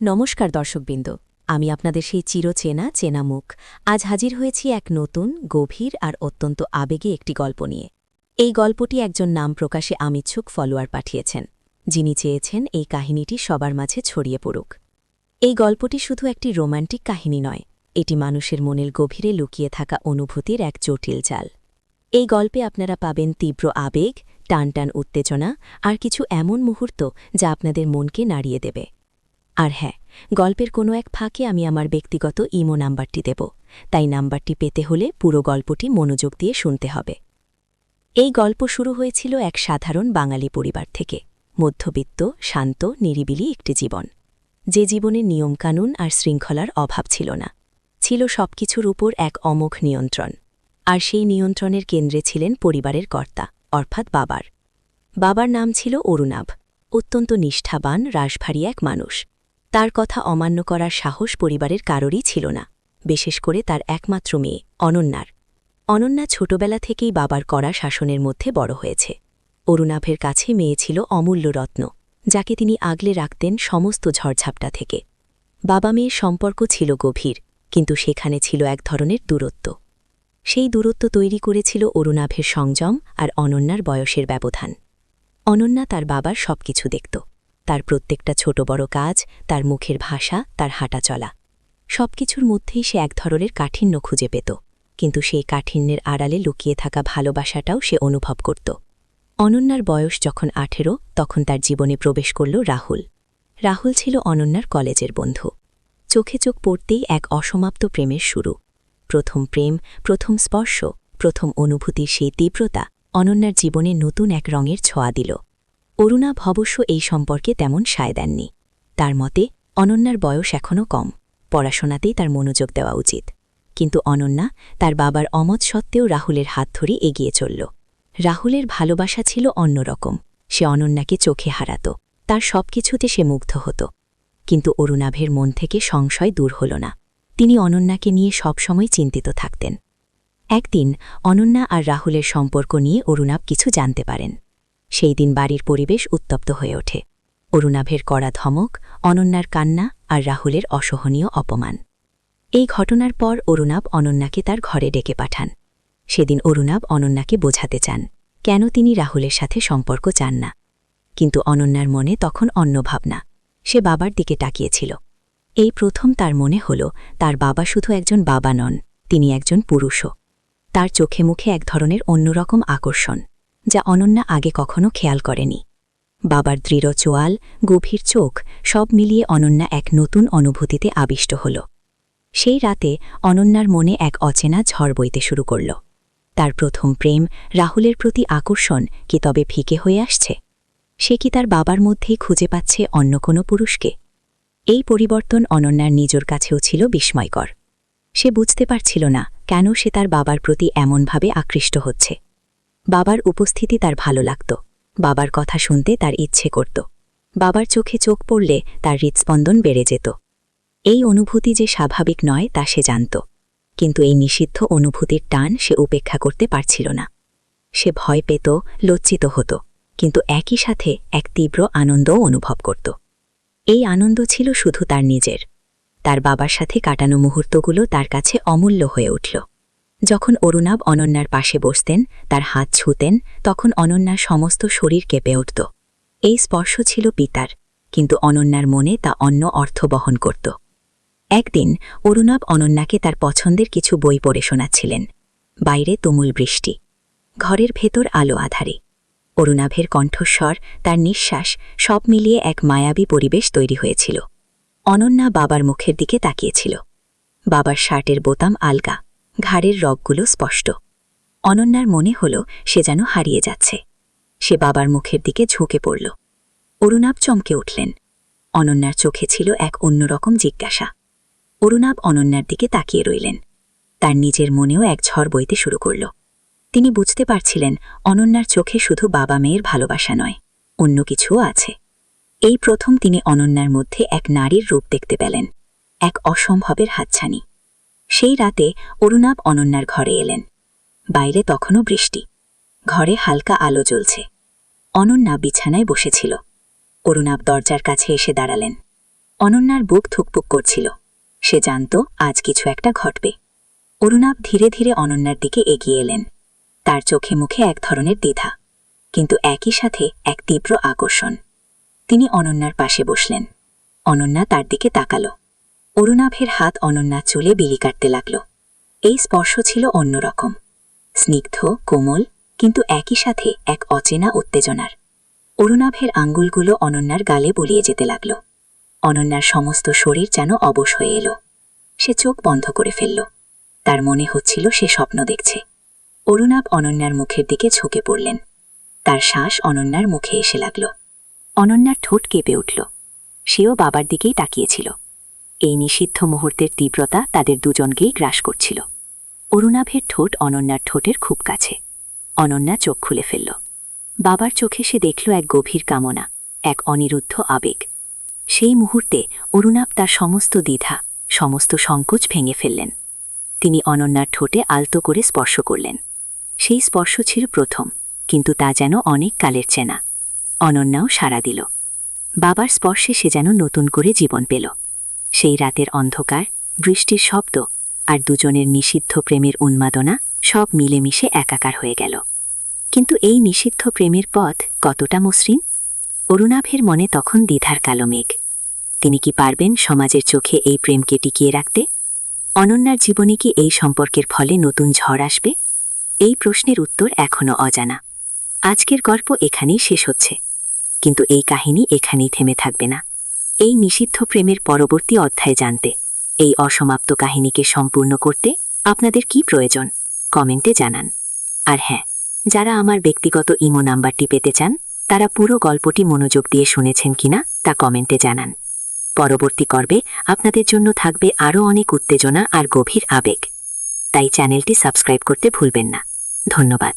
নমস্কার দর্শকবৃন্দ, আমি আপনাদের সেই চেনা মুখ আজ হাজির হয়েছি এক নতুন গভীর আর অত্যন্ত আবেগে একটি গল্প নিয়ে। এই গল্পটি একজন নাম প্রকাশে আমিচ্ছুক ফলোয়ার পাঠিয়েছেন, যিনি চেয়েছেন এই কাহিনীটি সবার মাঝে ছড়িয়ে পড়ুক। এই গল্পটি শুধু একটি রোমান্টিক কাহিনী নয়, এটি মানুষের মনের গভীরে লুকিয়ে থাকা অনুভূতির এক জটিল জাল। এই গল্পে আপনারা পাবেন তীব্র আবেগ, টানটান উত্তেজনা আর কিছু এমন মুহূর্ত যা আপনাদের মনকে নাড়িয়ে দেবে। আর হ্যাঁ, গল্পের কোনো এক ফাঁকে আমি আমার ব্যক্তিগত ইমো নাম্বারটি দেব, তাই নাম্বারটি পেতে হলে পুরো গল্পটি মনোযোগ দিয়ে শুনতে হবে। এই গল্প শুরু হয়েছিল এক সাধারণ বাঙালি পরিবার থেকে। মধ্যবিত্ত, শান্ত, নিরিবিলি একটি জীবন, যে জীবনে নিয়মকানুন আর শৃঙ্খলার অভাব ছিল না। ছিল সবকিছুর উপর এক অমোঘ নিয়ন্ত্রণ। আর সেই নিয়ন্ত্রণের কেন্দ্রে ছিলেন পরিবারের কর্তা, অর্থাৎ বাবার নাম ছিল অরুণাভ। অত্যন্ত নিষ্ঠাবান, রাশভারী এক মানুষ। তার কথা অমান্য করার সাহস পরিবারের কারোরই ছিল না, বিশেষ করে তার একমাত্র মেয়ে অনন্যার। অনন্যা ছোটবেলা থেকেই বাবার কড়া শাসনের মধ্যে বড় হয়েছে। অরুণাভের কাছে মেয়ে ছিল অমূল্য রত্ন, যাকে তিনি আগলে রাখতেন সমস্ত ঝড়ঝাপটা থেকে। বাবা মেয়ের সম্পর্ক ছিল গভীর, কিন্তু সেখানে ছিল এক ধরনের দূরত্ব। সেই দূরত্ব তৈরি করেছিল অরুণাভের সংযম আর অনন্যার বয়সের ব্যবধান। অনন্যা তার বাবার সবকিছু দেখত, তার প্রত্যেকটা ছোট বড় কাজ, তার মুখের ভাষা, তার হাঁটা চলা, সবকিছুর মধ্যেই সে এক ধরনের কাঠিন্য খুঁজে পেত। কিন্তু সেই কাঠিন্যের আড়ালে লুকিয়ে থাকা ভালোবাসাটাও সে অনুভব করত। অনন্যার বয়স যখন 18, তখন তার জীবনে প্রবেশ করল রাহুল ছিল অনন্যার কলেজের বন্ধু। চোখে চোখ পড়তেই এক অসমাপ্ত প্রেমের শুরু। প্রথম প্রেম, প্রথম স্পর্শ, প্রথম অনুভূতির সেই তীব্রতা অনন্যার জীবনে নতুন এক রঙের ছোঁয়া দিল। অরুণাভ অবশ্য এই সম্পর্কে তেমন সায় দেননি। তার মতে অনন্যার বয়স এখনও কম, পড়াশোনাতেই তার মনোযোগ দেওয়া উচিত। কিন্তু অনন্যা তার বাবার অমত সত্ত্বেও রাহুলের হাত ধরে এগিয়ে চলল। রাহুলের ভালোবাসা ছিল অন্যরকম। সে অনন্যাকে চোখে হারাত, তার সবকিছুতে সে মুগ্ধ হতো। কিন্তু অরুণাভের মন থেকে সংশয় দূর হল না। তিনি অনন্যাকে নিয়ে সবসময় চিন্তিত থাকতেন। একদিন অনন্যা আর রাহুলের সম্পর্ক নিয়ে অরুণাভ কিছু জানতে পারেন। সেই দিন বাড়ির পরিবেশ উত্তপ্ত হয়ে ওঠে। অরুণাভের কড়া ধমক, অনন্যার কান্না আর রাহুলের অসহনীয় অপমান। এই ঘটনার পর অরুণাভ অনন্যাকে তার ঘরে ডেকে পাঠান। সেদিন অরুণাভ অনন্যাকে বোঝাতে চান কেন তিনি রাহুলের সাথে সম্পর্ক চান না। কিন্তু অনন্যার মনে তখন অন্য ভাবনা। সে বাবার দিকে তাকিয়েছিল। এই প্রথম তার মনে হল তার বাবা শুধু একজন বাবা নন, তিনি একজন পুরুষও। তার চোখে মুখে এক ধরনের অন্যরকম আকর্ষণ, যা অনন্যা আগে কখনো খেয়াল করেনি। বাবার দৃঢ় চোয়াল, গভীর চোখ, সব মিলিয়ে অনন্যা এক নতুন অনুভূতিতে আবিষ্ট হল। সেই রাতে অনন্যার মনে এক অচেনা ঝড় বইতে শুরু করল। তার প্রথম প্রেম, রাহুলের প্রতি আকর্ষণ কি তবে ফিকে হয়ে আসছে? সে কি তার বাবার মধ্যেই খুঁজে পাচ্ছে অন্য কোনো পুরুষকে? এই পরিবর্তন অনন্যার নিজের কাছেও ছিল বিস্ময়কর। সে বুঝতে পারছিল না কেন সে তার বাবার প্রতি এমনভাবে আকৃষ্ট হচ্ছে। বাবার উপস্থিতি তার ভালো লাগত, বাবার কথা শুনতে তার ইচ্ছে করত, বাবার চোখে চোখ পড়লে তার হৃৎস্পন্দন বেড়ে যেত। এই অনুভূতি যে স্বাভাবিক নয় তা সে জানত, কিন্তু এই নিষিদ্ধ অনুভূতির টান সে উপেক্ষা করতে পারছিল না। সে ভয় পেত, লজ্জিত হতো, কিন্তু একই সাথে এক তীব্র আনন্দও অনুভব করত। এই আনন্দ ছিল শুধু তার নিজের। তার বাবার সাথে কাটানো মুহূর্তগুলো তার কাছে অমূল্য হয়ে উঠল। যখন অরুণাভ অনন্যার পাশে বসতেন, তার হাত ছুঁতেন, তখন অনন্যার সমস্ত শরীর কেঁপে উঠত। এই স্পর্শ ছিল পিতার, কিন্তু অনন্যার মনে তা অন্য অর্থ বহন করত। একদিন অরুণাভ অনন্যাকে তার পছন্দের কিছু বই পড়ে শোনাচ্ছিলেন। বাইরে তুমুল বৃষ্টি, ঘরের ভেতর আলো আধারে। অরুণাভের কণ্ঠস্বর, তার নিঃশ্বাস, সব মিলিয়ে এক মায়াবী পরিবেশ তৈরি হয়েছিল। অনন্যা বাবার মুখের দিকে তাকিয়েছিল। বাবার শার্টের বোতাম আলগা, ঘাড়ের রগগুলো স্পষ্ট। অনন্যার মনে হল সে যেন হারিয়ে যাচ্ছে। সে বাবার মুখের দিকে ঝুঁকে পড়ল। অরুণাভ চমকে উঠলেন। অনন্যার চোখে ছিল এক অন্যরকম জিজ্ঞাসা। অরুণাভ অনন্যার দিকে তাকিয়ে রইলেন। তার নিজের মনেও এক ঝড় বইতে শুরু করল। তিনি বুঝতে পারছিলেন অনন্যার চোখে শুধু বাবা মেয়ের ভালোবাসা নয়, অন্য কিছুও আছে। এই প্রথম তিনি অনন্যার মধ্যে এক নারীর রূপ দেখতে পেলেন, এক অসম্ভবের হাতছানি। সেই রাতে অরুণাভ অনন্যার ঘরে এলেন। বাইরে তখনও বৃষ্টি, ঘরে হালকা আলো জ্বলছে। অনন্যা বিছানায় বসেছিল। অরুণাভ দরজার কাছে এসে দাঁড়ালেন। অনন্যার বুক ধুকপুক করছিল। সে জানত আজ কিছু একটা ঘটবে। অরুণাভ ধীরে ধীরে অনন্যার দিকে এগিয়ে এলেন। তার চোখে মুখে এক ধরনের দ্বিধা, কিন্তু একই সাথে এক তীব্র আকর্ষণ। তিনি অনন্যার পাশে বসলেন। অনন্যা তার দিকে তাকাল। অরুণাভের হাত অনন্যার চুলে বিলি কাটতে লাগল। এই স্পর্শ ছিল অন্যরকম, স্নিগ্ধ, কোমল, কিন্তু একই সাথে এক অচেনা উত্তেজনার। অরুণাভের আঙ্গুলগুলো অনন্যার গালে বলিয়ে যেতে লাগল। অনন্যার সমস্ত শরীর যেন অবশ হয়ে এল। সে চোখ বন্ধ করে ফেলল। তার মনে হচ্ছিল সে স্বপ্ন দেখছে। অরুণাভ অনন্যার মুখের দিকে ঝুঁকে পড়লেন। তার শ্বাস অনন্যার মুখে এসে লাগল। অনন্যার ঠোঁট কেঁপে উঠল। সেও বাবার দিকেই তাকিয়েছিল। এই নিষিদ্ধ মুহূর্তের তীব্রতা তাদের দুজনকেই গ্রাস করছিল। অরুণাভের ঠোঁট অনন্যার ঠোঁটের খুব কাছে। অনন্যা চোখ খুলে ফেলল। বাবার চোখে সে দেখল এক গভীর কামনা, এক অনিরুদ্ধ আবেগ। সেই মুহূর্তে অরুণাভ তার সমস্ত দ্বিধা, সমস্ত সংকোচ ভেঙে ফেললেন। তিনি অনন্যার ঠোঁটে আলতো করে স্পর্শ করলেন। সেই স্পর্শ ছিল প্রথম, কিন্তু তা যেন অনেক কালের চেনা। অনন্যাও সাড়া দিল। বাবার স্পর্শে সে যেন নতুন করে জীবন পেল। সেই রাতের অন্ধকার, বৃষ্টির শব্দ আর দুজনের নিষিদ্ধ প্রেমের উন্মাদনা সব মিলেমিশে একাকার হয়ে গেল। কিন্তু এই নিষিদ্ধ প্রেমের পথ কতটা মসৃণ? অরুণাভের মনে তখন দ্বিধার কালো মেঘ। তিনি কি পারবেন সমাজের চোখে এই প্রেমকে টিকিয়ে রাখতে? অনন্যার জীবনে কি এই সম্পর্কের ফলে নতুন ঝড় আসবে? এই প্রশ্নের উত্তর এখনও অজানা। আজকের গল্প এখানেই শেষ হচ্ছে, কিন্তু এই কাহিনী এখানেই থেমে থাকবে না। এই নিষিদ্ধ প্রেমের পরবর্তী অধ্যায় জানতে, এই অসমাপ্ত কাহিনীকে সম্পূর্ণ করতে আপনাদের কি প্রয়োজন কমেন্টে জানান। আর হ্যাঁ, যারা আমার ব্যক্তিগত ইমো নাম্বারটি পেতে চান, তারা পুরো গল্পটি মনোযোগ দিয়ে শুনেছেন কিনা তা কমেন্টে জানান। পরবর্তী পর্বে আপনাদের জন্য থাকবে আরও অনেক উত্তেজনা আর গভীর আবেগ। তাই চ্যানেলটি সাবস্ক্রাইব করতে ভুলবেন না। ধন্যবাদ।